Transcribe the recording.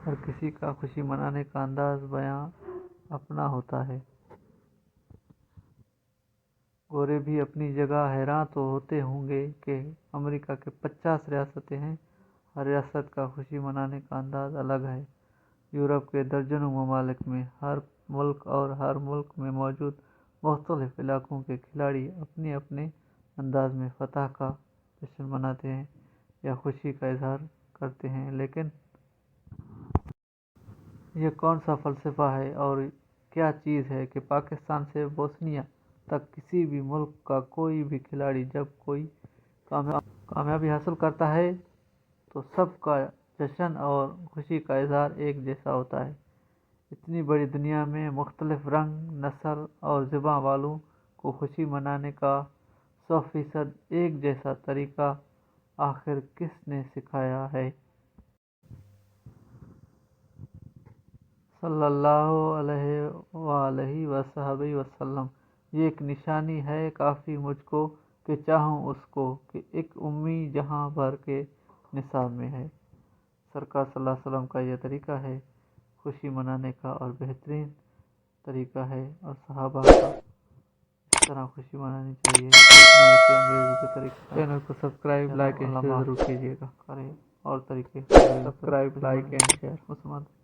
ہر کسی کا خوشی منانے کا انداز بیاں اپنا ہوتا ہے۔ گورے بھی اپنی جگہ حیران تو ہوتے ہوں گے کہ امریکہ کے 50 ریاستیں ہیں، ہر ریاست کا خوشی منانے کا انداز الگ ہے۔ یورپ کے درجنوں ممالک میں ہر ملک میں موجود مختلف علاقوں کے کھلاڑی اپنے اپنے انداز میں فتح کا جشن مناتے ہیں یا خوشی کا اظہار کرتے ہیں، لیکن یہ کون سا فلسفہ ہے اور کیا چیز ہے کہ پاکستان سے بوسنیا تک کسی بھی ملک کا کوئی بھی کھلاڑی جب کوئی کامیابی حاصل کرتا ہے تو سب کا جشن اور خوشی کا اظہار ایک جیسا ہوتا ہے۔ اتنی بڑی دنیا میں مختلف رنگ، نسل اور زبان والوں کو خوشی منانے کا 100% ایک جیسا طریقہ آخر کس نے سکھایا ہے؟ صلی اللہ علیہ وآلہ وصحبہ وسلم۔ یہ ایک نشانی ہے کافی مجھ کو کہ چاہوں اس کو کہ ایک امی جہاں بھر کے نصاب میں ہے۔ سرکار صلی اللہ علیہ وسلم کا یہ طریقہ ہے خوشی منانے کا اور بہترین طریقہ ہے، اور صحابہ کا اس طرح خوشی منانی چاہیے جتنا کہ انگریزوں کے طریقے۔ چینل کو سبسکرائب، لائک اینڈ شیئر ضرور کیجیے گا، کریں اور طریقے سبسکرائب، لائک اینڈ شیئر۔